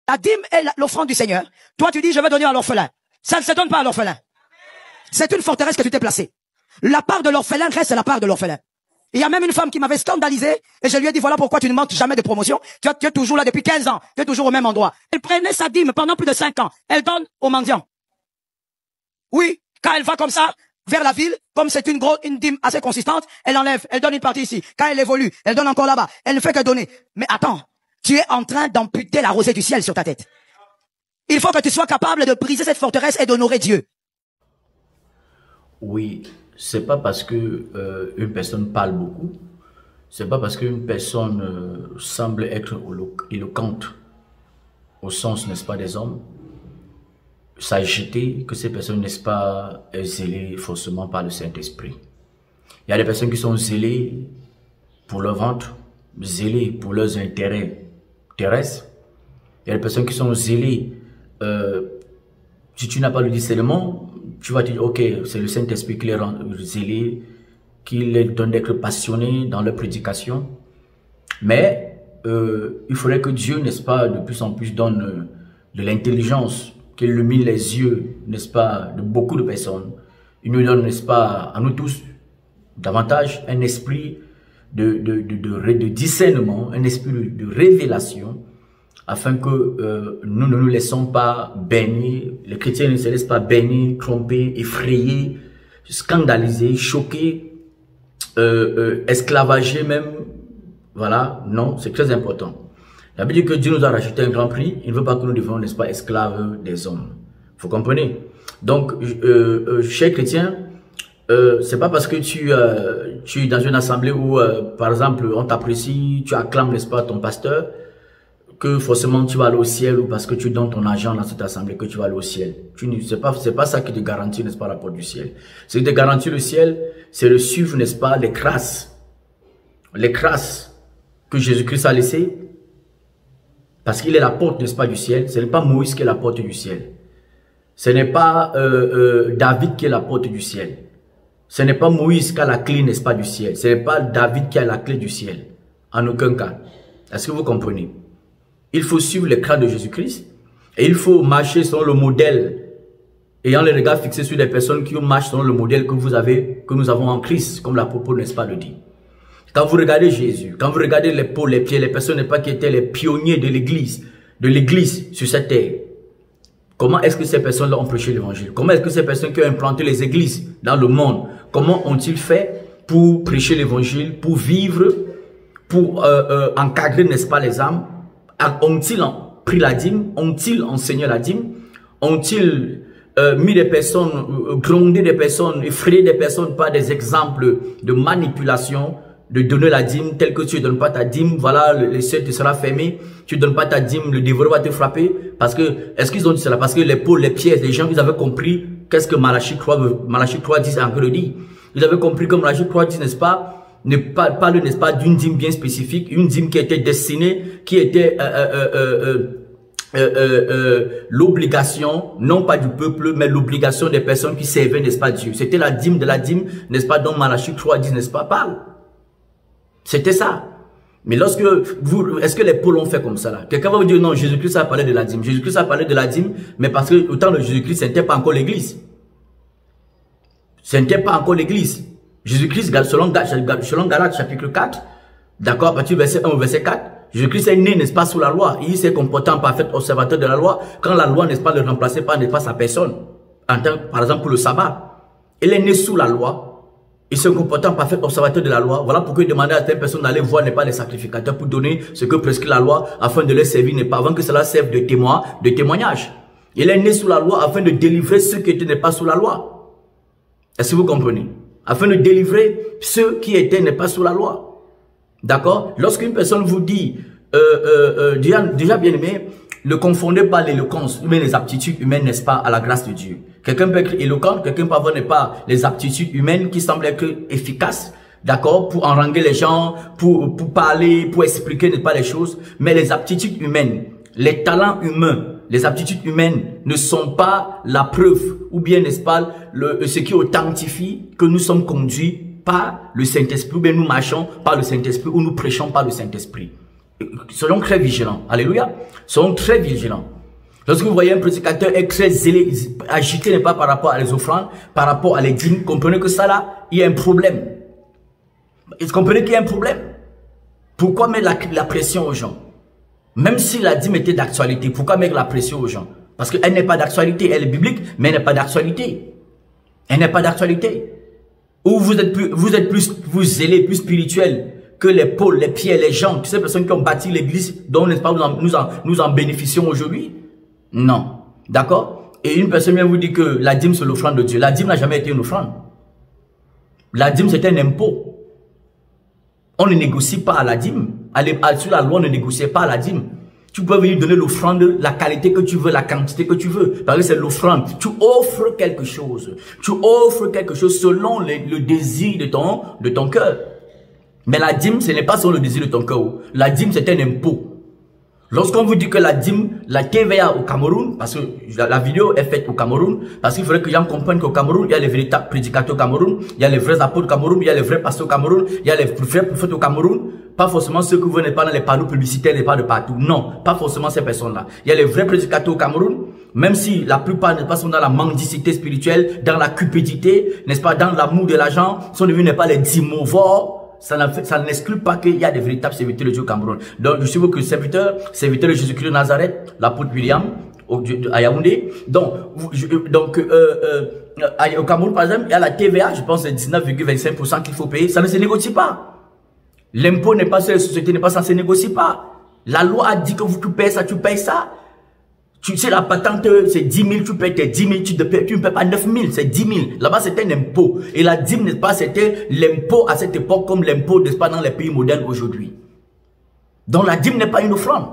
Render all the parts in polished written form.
La dîme est l'offrande du Seigneur. Toi, tu dis, je vais donner à l'orphelin. Ça ne se donne pas à l'orphelin. C'est une forteresse que tu t'es placée. La part de l'orphelin reste la part de l'orphelin. Il y a même une femme qui m'avait scandalisé et je lui ai dit, voilà pourquoi tu ne manques jamais de promotion. Tu es toujours là depuis 15 ans. Tu es toujours au même endroit. Elle prenait sa dîme pendant plus de 5 ans. Elle donne aux mendiants. Oui, quand elle va comme ça, vers la ville, comme c'est une dîme assez consistante, elle enlève, elle donne une partie ici. Quand elle évolue, elle donne encore là-bas. Elle ne fait que donner. Mais attends, tu es en train d'amputer la rosée du ciel sur ta tête. Il faut que tu sois capable de briser cette forteresse et d'honorer Dieu. Oui, c'est pas parce que une personne parle beaucoup, c'est pas parce qu'une personne semble être éloquente au sens, n'est-ce pas, des hommes, s'agiter que ces personnes, n'est-ce pas, zélées forcément par le Saint-Esprit. Il y a des personnes qui sont zélées pour leur ventre, zélées pour leurs intérêts terrestres. Il y a des personnes qui sont zélées. Si tu n'as pas le discernement, tu vas te dire, ok, c'est le Saint-Esprit qui les rend zélés, qui les donne d'être passionnés dans leur prédication. Mais il faudrait que Dieu, n'est-ce pas, de plus en plus donne de l'intelligence, qu'il illumine les yeux, n'est-ce pas, de beaucoup de personnes. Il nous donne, n'est-ce pas, à nous tous, davantage un esprit de discernement, un esprit de révélation, afin que nous ne nous laissons pas bénir, les chrétiens ne se laissent pas bénir, tromper, effrayer, scandaliser, choquer, esclavager même. Voilà, non, c'est très important. La Bible dit que Dieu nous a racheté un grand prix, il ne veut pas que nous devions, n'est-ce pas, esclaves des hommes. Vous comprenez? Donc, chers chrétiens, c'est pas parce que tu es dans une assemblée où, par exemple, on t'apprécie, tu acclames, n'est-ce pas, ton pasteur, que forcément tu vas aller au ciel, ou parce que tu donnes ton argent dans cette assemblée que tu vas aller au ciel. C'est pas ça qui te garantit, n'est-ce pas, la porte du ciel. Ce qui te garantit le ciel, c'est de suivre, n'est-ce pas, les crasses que Jésus-Christ a laissées, parce qu'il est la porte, n'est-ce pas, du ciel. Ce n'est pas Moïse qui est la porte du ciel. Ce n'est pas David qui est la porte du ciel. Ce n'est pas Moïse qui a la clé, n'est-ce pas, du ciel. Ce n'est pas David qui a la clé du ciel. En aucun cas. Est-ce que vous comprenez? Il faut suivre les craintes de Jésus-Christ et il faut marcher selon le modèle, ayant les regards fixés sur des personnes qui marchent selon le modèle que nous avons en Christ, comme l'apôtre, n'est-ce pas, le dit. Quand vous regardez Jésus, quand vous regardez les peaux, les pieds, les personnes, n'est-ce pas, qui étaient les pionniers de l'église sur cette terre, comment est-ce que ces personnes-là ont prêché l'évangile? Comment est-ce que ces personnes qui ont implanté les églises dans le monde, comment ont-ils fait pour prêcher l'évangile, pour vivre, pour encadrer, n'est-ce pas, les âmes? Ont-ils pris la dîme? Ont-ils enseigné la dîme? Ont-ils mis des personnes, grondé des personnes, effrayé des personnes par des exemples de manipulation, de donner la dîme, tel que tu ne donnes pas ta dîme, voilà, le ciel te sera fermé, tu ne donnes pas ta dîme, le dévoreur va te frapper? Parce que, est-ce qu'ils ont dit cela? Parce que les pauvres, les pièces, les gens, ils avaient compris qu'est-ce que Malachie 3 dit, encore le dit. Ils avaient compris que Malachie 3 dit, n'est-ce pas, ne parle, n'est-ce pas, d'une dîme bien spécifique, une dîme qui était destinée, qui était l'obligation, non pas du peuple, mais l'obligation des personnes qui servaient, n'est-ce pas, Dieu. C'était la dîme de la dîme, n'est-ce pas, dont Malachie 3 dit, n'est-ce pas, parle. C'était ça. Mais lorsque est-ce que les pôles ont fait comme ça là? Quelqu'un va vous dire non, Jésus-Christ a parlé de la dîme. Jésus-Christ a parlé de la dîme, mais parce que au temps de Jésus-Christ, ce n'était pas encore l'église. Ce n'était pas encore l'église. Jésus-Christ, selon Galates chapitre 4, d'accord, à partir du verset 1 au verset 4, Jésus-Christ est né, n'est-ce pas, sous la loi. Il s'est comporté en parfait observateur de la loi, quand la loi, n'est-ce pas, le remplaçait par, n'est-ce pas, sa personne. Par exemple, pour le sabbat. Il est né sous la loi. Il se comportait en parfait observateur de la loi. Voilà pourquoi il demandait à telle personne d'aller voir, n'est pas, les sacrificateurs pour donner ce que prescrit la loi, afin de les servir, n'est pas, avant que cela serve de témoignage. Il est né sous la loi afin de délivrer ceux qui étaient, n'est pas, sous la loi. Est-ce que vous comprenez? Afin de délivrer ceux qui étaient, n'est pas, sous la loi. D'accord? Lorsqu'une personne vous dit, déjà bien aimé, ne confondez pas l'éloquence humaine, les aptitudes humaines, n'est-ce pas, à la grâce de Dieu. Quelqu'un peut être éloquent, quelqu'un peut avoir, n'est pas, les aptitudes humaines qui semblent être efficaces, d'accord, pour enranger les gens, pour parler, pour expliquer, n'est pas, les choses. Mais les aptitudes humaines, les talents humains, les aptitudes humaines ne sont pas la preuve, ou bien, n'est-ce pas, ce qui authentifie que nous sommes conduits par le Saint-Esprit, ou bien nous marchons par le Saint-Esprit, ou nous prêchons par le Saint-Esprit. Soyons très vigilants. Alléluia. Soyons très vigilants. Lorsque vous voyez un prédicateur est très zélé, agité n'est pas par rapport à les offrandes, par rapport à les dîmes, comprenez que ça là, il y a un problème. Vous comprenez qu'il y a un problème. Pourquoi mettre la pression aux gens? Même si la dîme était d'actualité, pourquoi mettre la pression aux gens? Parce qu'elle n'est pas d'actualité, elle est biblique, mais elle n'est pas d'actualité. Elle n'est pas d'actualité. Ou vous êtes plus zélé, plus spirituel que les Paul, les Pierre, les gens, toutes ces personnes qui ont bâti l'église, dont n'est-ce pas nous en bénéficions aujourd'hui? Non. D'accord? Et une personne vient vous dire que la dîme c'est l'offrande de Dieu. La dîme n'a jamais été une offrande. La dîme c'est un impôt. On ne négocie pas à la dîme. Sur la loi, on ne négociait pas à la dîme. Tu peux venir donner l'offrande, la qualité que tu veux, la quantité que tu veux. Parce que c'est l'offrande. Tu offres quelque chose. Tu offres quelque chose selon le désir de ton cœur. Mais la dîme, ce n'est pas selon le désir de ton cœur. La dîme, c'est un impôt. Lorsqu'on vous dit que la dîme, la TVA au Cameroun, parce que la vidéo est faite au Cameroun, parce qu'il faudrait que les gens comprennent qu'au Cameroun, il y a les véritables prédicateurs au Cameroun, il y a les vrais apôtres au Cameroun, il y a les vrais pasteurs au Cameroun, il y a les vrais prophètes au Cameroun, pas forcément ceux que vous n'êtes pas dans les panneaux publicitaires, les pas de partout. Non, pas forcément ces personnes-là. Il y a les vrais prédicateurs au Cameroun, même si la plupart, n'est-ce pas, sont dans la mendicité spirituelle, dans la cupidité, n'est-ce pas, dans l'amour de l'argent, sont devenus, n'est pas, les dîmovores. Ça n'exclut pas qu'il y a des véritables serviteurs de Dieu au Cameroun. Donc, je suis que serviteur de Jésus-Christ de Nazareth, l'apôtre William, à Yaoundé. Donc, au Cameroun, par exemple, il y a la TVA, je pense, c'est 19,25% qu'il faut payer. Ça ne se négocie pas. L'impôt n'est pas sur les sociétés, n'est pas censé négocier pas. La loi a dit que tu payes ça, tu payes ça. Tu sais, la patente, c'est 10 000, tu payes tes 10 000, tu ne payes pas 9 000, c'est 10 000. Là-bas, c'était un impôt. Et la dîme, n'est-ce pas, c'était l'impôt à cette époque comme l'impôt, n'est-ce pas, dans les pays modernes aujourd'hui. Donc, la dîme n'est pas une offrande.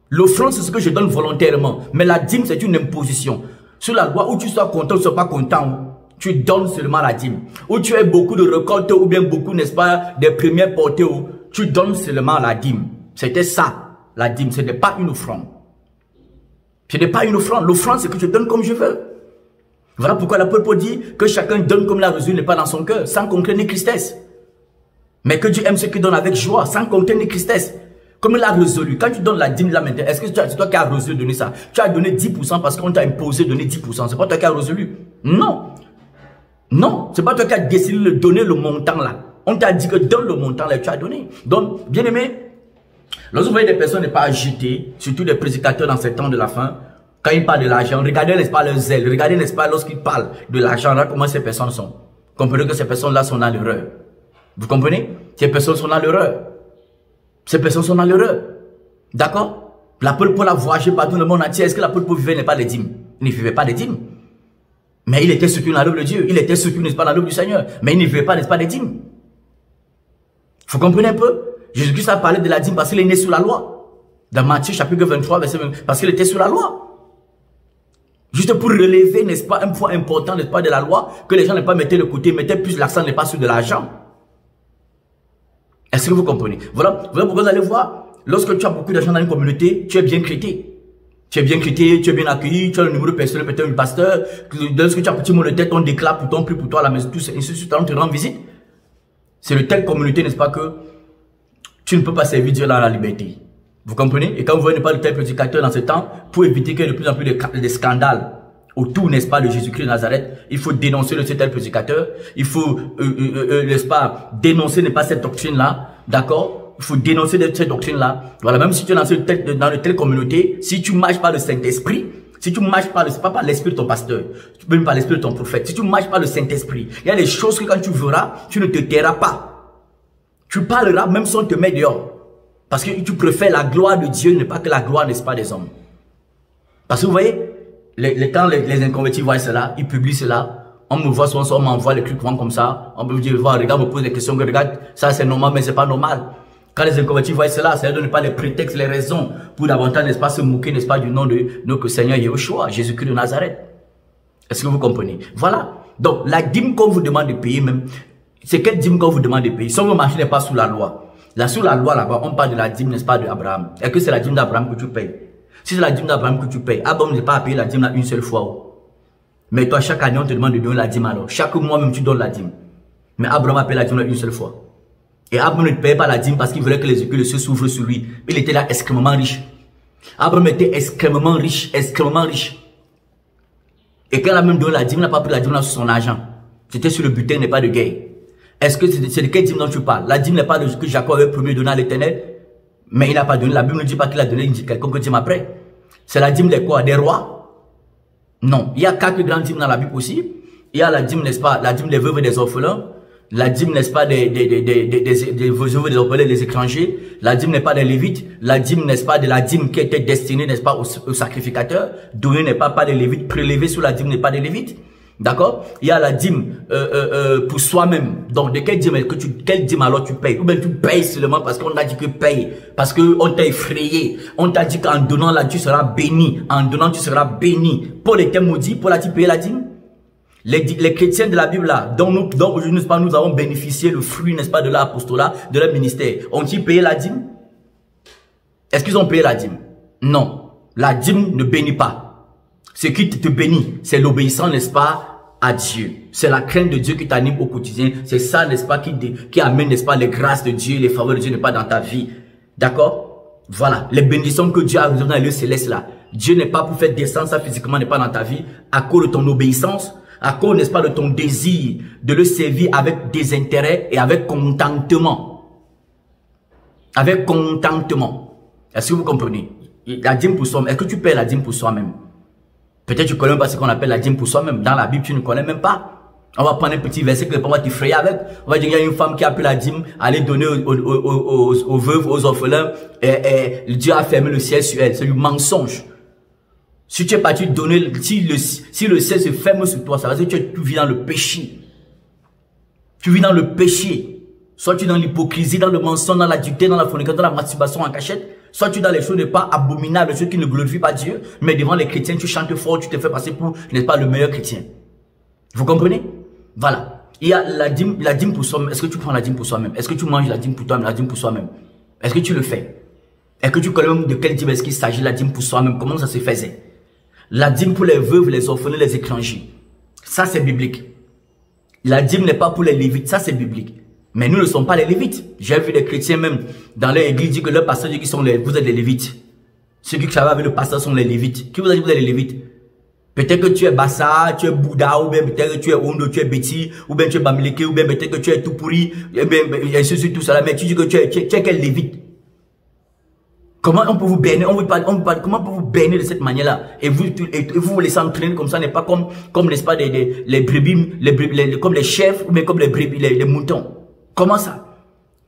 L'offrande, c'est ce que je donne volontairement. Mais la dîme, c'est une imposition. Sur la loi, où tu sois content ou tu ne sois pas content, tu donnes seulement la dîme. Où tu as beaucoup de récoltes ou bien beaucoup, n'est-ce pas, des premières portées, tu donnes seulement la dîme. C'était ça, la dîme. Ce n'est pas une offrande. Ce n'est pas une offrande. L'offrande, c'est que je donne comme je veux. Voilà pourquoi l'apôtre Paul dit que chacun donne comme la résolu n'est pas dans son cœur, sans contrainte ni tristesse. Mais que Dieu aime ceux qui donnent avec joie, sans contrainte ni tristesse. Comme il a résolu. Quand tu donnes la dîme là maintenant, est-ce que c'est toi qui as résolu de donner ça? Tu as donné 10% parce qu'on t'a imposé de donner 10%. C'est pas toi qui as résolu. Non. Non. C'est pas toi qui as décidé de donner le montant là. On t'a dit que donne le montant là, tu as donné. Donc, bien aimé, lorsque vous voyez des personnes ne pas agitées, surtout des prédicateurs dans ces temps de la fin, quand ils parlent de l'argent, regardez n'est-ce pas leur zèle, regardez n'est-ce pas lorsqu'ils parlent de l'argent, là comment ces personnes sont. Comprenez que ces personnes-là sont dans l'erreur. Vous comprenez? Ces personnes sont dans l'erreur. Ces personnes sont dans l'erreur. D'accord? L'apôtre Paul a voyagé partout dans le monde entier. Est-ce que l'apôtre Paul vivait n'est pas les dîmes? Il ne vivait pas les dîmes. Mais il était soutenu dans l'œuvre de Dieu. Il était soutenu, n'est-ce pas, dans l'œuvre du Seigneur. Mais il ne vivait pas, n'est-ce pas, les dîmes. Vous comprenez un peu? Jésus-Christ a parlé de la dîme parce qu'il est né sous la loi. Dans Matthieu chapitre 23, verset 20, parce qu'il était sous la loi. Juste pour relever, n'est-ce pas, un point important, n'est-ce pas, de la loi, que les gens ne pas mettaient de côté, mettaient plus l'accent, n'est pas sur de l'argent. Est-ce que vous comprenez? Voilà pourquoi vous allez voir, lorsque tu as beaucoup d'argent dans une communauté, tu es bien traité. Tu es bien traité, tu es bien accueilli, tu as le numéro personnel, peut-être un pasteur. Lorsque tu as un petit mot de tête, on déclare pour ton prix pour toi à la maison, tout ça, ainsi de suite, on te rend visite. C'est de telle communauté, n'est-ce pas, que tu ne peux pas servir Dieu dans la liberté. Vous comprenez? Et quand vous voyez pas de tel prédicateur dans ce temps, pour éviter qu'il y ait de plus en plus de scandales autour, n'est-ce pas, de Jésus-Christ de Nazareth, il faut dénoncer de ce tel prédicateur. Il faut, n'est-ce pas, dénoncer, n'est pas cette doctrine-là. D'accord? Il faut dénoncer de cette doctrine-là. Voilà, même si tu es dans une telle communauté, si tu ne marches pas le Saint-Esprit, si tu ne marches pas, c'est pas par l'esprit de ton pasteur, même par l'esprit de ton prophète, si tu ne marches pas le Saint-Esprit, il y a des choses que quand tu verras, tu ne te tairas pas. Tu parleras même si on te met dehors. Parce que tu préfères la gloire de Dieu, n'est pas que la gloire, n'est-ce pas, des hommes. Parce que vous voyez, quand les inconvertis voient cela, ils publient cela, on me voit souvent, on m'envoie les trucs comme ça, on me dit, regarde, on me pose des questions, regarde, ça c'est normal, mais c'est pas normal. Quand les inconvertis voient cela, ça ne donne pas les prétextes, les raisons pour davantage, n'est-ce pas, se moquer, n'est-ce pas, du nom de notre Seigneur Yahushua, Jésus-Christ de Nazareth. Est-ce que vous comprenez? Voilà. Donc, la dîme qu'on vous demande de payer même, c'est quelle dîme qu'on vous demande de payer? Si votre marché n'est pas sous la loi. Là, sous la loi, là-bas, on parle de la dîme, n'est-ce pas, d'Abraham. Est-ce que c'est la dîme d'Abraham que tu payes? Si c'est la dîme d'Abraham que tu payes, Abraham n'est pas à payer la dîme là une seule fois. Mais toi, chaque année, on te demande de donner la dîme alors. Chaque mois même, tu donnes la dîme. Mais Abraham a payé la dîme là une seule fois. Et Abraham ne payait pas la dîme parce qu'il voulait que les cieux s'ouvrent sur lui. Il était là extrêmement riche. Abraham était extrêmement riche, extrêmement riche. Et quand il a même donné la dîme, il n'a pas pris la dîme sur son argent. C'était sur le butin, n'est pas de guerre. Est-ce que c'est de quelle dîme dont tu parles? La dîme n'est pas de ce que Jacob avait promis de donner à l'Éternel, mais il n'a pas donné. La Bible ne dit pas qu'il a donné quelconque dîme après. C'est la dîme des quoi? Des rois? Non. Il y a 4 grandes dîmes dans la Bible aussi. Il y a la dîme, n'est-ce pas, la dîme des veuves et des orphelins. La dîme, n'est-ce pas, des veuves et des orphelins, des étrangers. La dîme n'est pas des lévites. La dîme, n'est-ce pas, de la dîme qui était destinée, n'est-ce pas, aux sacrificateurs. Donnée n'est pas des lévites. Prélevé sur la dîme n'est pas des lévites. D'accord? Il y a la dîme pour soi-même. Donc, de quelle dîme quelle dîme alors tu payes? Ou bien tu payes seulement parce qu'on t'a dit que paye. Parce qu'on t'a effrayé. On t'a dit qu'en donnant là, tu seras béni. En donnant, tu seras béni. Paul était maudit. Paul a-t-il payé la dîme? Les chrétiens de la Bible là, dont aujourd'hui, nous avons bénéficié le fruit, n'est-ce pas, de l'apostolat, de leur ministère. Ont-ils payé la dîme? Est-ce qu'ils ont payé la dîme? Non. La dîme ne bénit pas. Ce qui te bénit, c'est l'obéissance, n'est-ce pas, à Dieu. C'est la crainte de Dieu qui t'anime au quotidien. C'est ça, n'est-ce pas, qui amène, n'est-ce pas, les grâces de Dieu, les faveurs de Dieu, n'est pas dans ta vie. D'accord? Voilà. Les bénédictions que Dieu a réservées dans les lieux célestes là. Dieu n'est pas pour faire descendre ça physiquement, n'est pas dans ta vie, à cause de ton obéissance, à cause, n'est-ce pas, de ton désir de le servir avec des intérêts et avec contentement. Avec contentement. Est-ce que vous comprenez? La dîme pour soi-même. Est-ce que tu payes la dîme pour soi-même? Peut-être tu ne connais même pas ce qu'on appelle la dîme pour soi-même. Dans la Bible, tu ne connais même pas. On va prendre un petit verset que on va t'effrayer avec. On va dire qu'il y a une femme qui a pris la dîme, aller donner aux veuves, aux orphelins, et Dieu a fermé le ciel sur elle. C'est du mensonge. Si tu es parti donner, si le ciel se ferme sur toi, ça veut dire que tu vis dans le péché. Tu vis dans le péché. Soit tu es dans l'hypocrisie, dans le mensonge, dans l'adultère, dans la fornication, dans la masturbation en cachette. Soit tu es dans les choses ne pas abominables, les choses qui ne glorifient pas Dieu. Mais devant les chrétiens, tu chantes fort, tu te fais passer pour, n'est-ce pas, le meilleur chrétien. Vous comprenez? Voilà. Il y a la dîme pour soi-même. Est-ce que tu prends la dîme pour soi-même? Est-ce que tu manges la dîme pour toi-même, la dîme pour soi-même? Est-ce que tu le fais? Est-ce que tu connais même de quelle dîme est-ce qu'il s'agit, la dîme pour soi-même? Comment ça se faisait? La dîme pour les veuves, les orphelins, les étrangers. Ça, c'est biblique. La dîme n'est pas pour les lévites. Ça, c'est biblique. Mais nous ne sommes pas les lévites. J'ai vu des chrétiens même dans leur église dire que leur pasteur dit qu'ils sont vous êtes les lévites. Ceux qui travaillent avec le pasteur sont les lévites. Qui vous a dit que vous êtes les lévites? Peut-être que tu es Bassa, tu es Bouddha, ou bien peut-être que tu es Ondo, tu es Betty, ou bien tu es Bamileke, ou bien peut-être que tu es tout pourri, et bien, et tout cela. Mais tu dis que tu es quel lévite? Comment on peut vous bénir? Comment on peut vous bénir de cette manière-là? Et vous vous laissez entraîner comme ça, n'est pas comme n'est-ce pas, les brebis, comme les chèvres, ou bien comme les brebis, les moutons. Comment ça?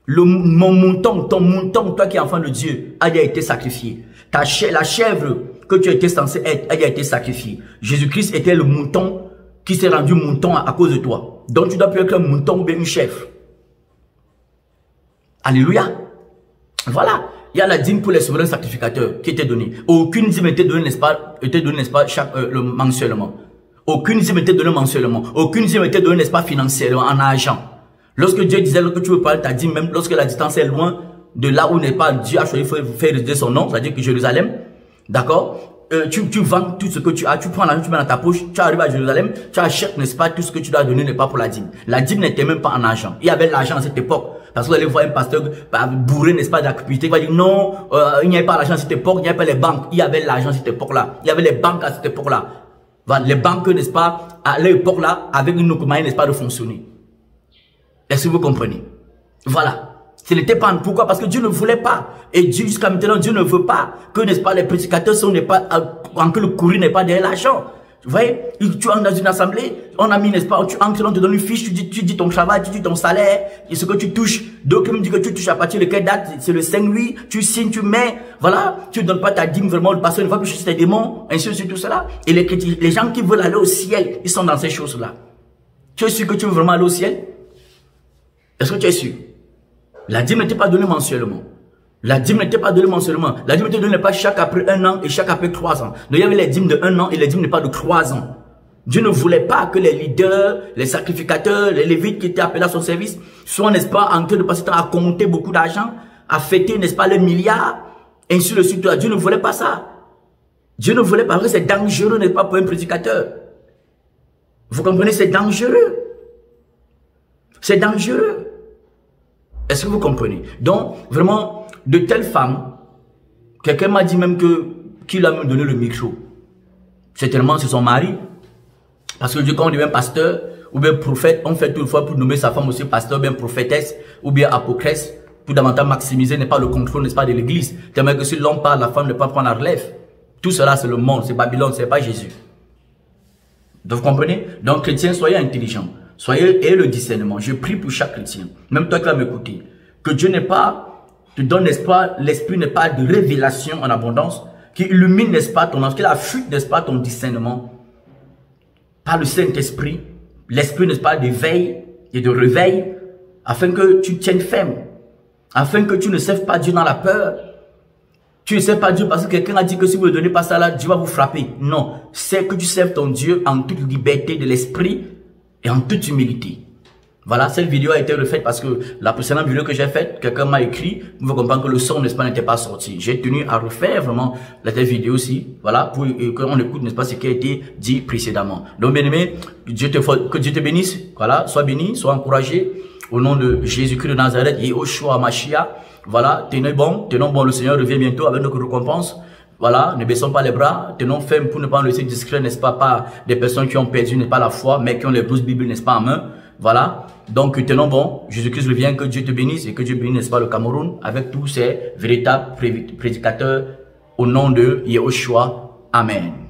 Ton mouton, toi qui es enfant de Dieu, a déjà été sacrifié. La chèvre que tu étais censé être, a déjà été sacrifiée. Jésus-Christ était le mouton qui s'est rendu mouton à cause de toi. Donc tu dois plus être un mouton ou bien une chèvre. Alléluia. Voilà. Il y a la dîme pour les souverains sacrificateurs qui était donnée. Aucune dîme était donnée, n'est-ce pas, mensuellement. Aucune dîme était donnée mensuellement. Aucune dîme était donnée, n'est-ce pas, financièrement, en argent. Lorsque Dieu disait que tu veux parler de ta dîme, même lorsque la distance est loin de là où n'est pas Dieu a choisi de faire résider son nom, c'est-à-dire que Jérusalem, d'accord, tu vends tout ce que tu as, tu prends l'argent, tu mets dans ta poche, tu arrives à Jérusalem, tu achètes, n'est-ce pas, tout ce que tu dois donner n'est pas pour la dîme. La dîme n'était même pas en argent. Il y avait l'argent à cette époque. Parce que vous allez voir un pasteur bourré, n'est-ce pas, d'activité, il va dire non, il n'y avait pas l'argent à cette époque, il n'y avait pas les banques. Il y avait l'argent à cette époque-là. Il y avait les banques à cette époque-là. Les banques, n'est-ce pas, à l'époque-là, avec une autre manière, n'est-ce pas, de fonctionner. Est-ce que vous comprenez? Voilà. Ce n'était pas. Pourquoi? Parce que Dieu ne voulait pas. Et Dieu, jusqu'à maintenant, Dieu ne veut pas que, n'est-ce pas, les prédicateurs sont, n'est pas, que le courrier n'est pas derrière l'argent. Vous voyez, tu entres dans une assemblée, on a mis, n'est-ce pas, tu entres, on te donne une fiche, tu dis ton travail, tu dis ton salaire, et ce que tu touches. Donc, me dit que tu touches à partir de quelle date? C'est le 5-8, tu signes, tu mets, voilà, tu ne donnes pas ta dîme, vraiment, le pasteur ne va plus chercher tes démons, ainsi de suite, tout cela. Et les gens qui veulent aller au ciel, ils sont dans ces choses-là. Tu es sûr que tu veux vraiment aller au ciel? Est-ce que tu es sûr? La dîme n'était pas donnée mensuellement. La dîme n'était pas donnée mensuellement. La dîme n'était donnée pas chaque après 1 an et chaque après 3 ans. Donc il y avait les dîmes de 1 an et les dîmes n'est pas de 3 ans. Dieu ne voulait pas que les leaders, les sacrificateurs, les lévites qui étaient appelés à son service soient, n'est-ce pas, en train de passer temps à compter beaucoup d'argent, à fêter, n'est-ce pas, les milliards, ainsi de suite. Dieu ne voulait pas ça. Dieu ne voulait pas, parce que c'est dangereux, n'est-ce pas, pour un prédicateur. Vous comprenez, c'est dangereux. C'est dangereux. Est-ce que vous comprenez? Donc, vraiment, de telles femmes, quelqu'un m'a dit même qu'il a même donné le micro. Certainement, c'est son mari. Parce que quand on devient pasteur, ou bien prophète, on fait toutefois pour nommer sa femme aussi pasteur, ou bien prophétesse, ou bien apocresse, pour davantage maximiser, n'est pas le contrôle, n'est-ce pas, de l'église. Tellement que si l'homme parle, la femme ne peut pas prendre la relève. Tout cela, c'est le monde, c'est Babylone, c'est pas Jésus. Donc, vous comprenez? Donc, chrétiens, soyez intelligents. Soyez, ayez le discernement. Je prie pour chaque chrétien. Même toi qui vas m'écouter. Que Dieu n'est pas, te donne, n'est-ce pas, l'esprit n'est pas de révélation en abondance, qui illumine, n'est-ce pas, ton âme, qui affûte, n'est-ce pas, ton discernement. Par le Saint-Esprit, l'esprit, n'est-ce pas, d'éveil et de réveil, afin que tu tiennes ferme. Afin que tu ne serves pas Dieu dans la peur. Tu ne serves pas Dieu parce que quelqu'un a dit que si vous ne donnez pas ça là, Dieu va vous frapper. Non, c'est que tu serves ton Dieu en toute liberté de l'esprit et en toute humilité. Voilà, cette vidéo a été refaite parce que la précédente vidéo que j'ai faite, quelqu'un m'a écrit, vous pouvez comprendre que le son, n'est-ce pas, n'était pas sorti. J'ai tenu à refaire vraiment la vidéo aussi, voilà, pour qu'on écoute, n'est-ce pas, ce qui a été dit précédemment. Donc, bien aimé, que Dieu te bénisse, voilà, sois béni, sois encouragé, au nom de Jésus-Christ de Nazareth et Yoshua Mashiach. Voilà, tenons bon, le Seigneur revient bientôt avec notre récompense. Voilà, ne baissons pas les bras, tenons ferme pour ne pas nous laisser discret, n'est-ce pas, par des personnes qui ont perdu, n'est-ce pas, la foi, mais qui ont les 12 Bibles, n'est-ce pas, en main. Voilà, donc tenons bon, Jésus-Christ revient, que Dieu te bénisse et que Dieu bénisse, n'est-ce pas, le Cameroun, avec tous ces véritables prédicateurs, au nom de Yahushua. Amen.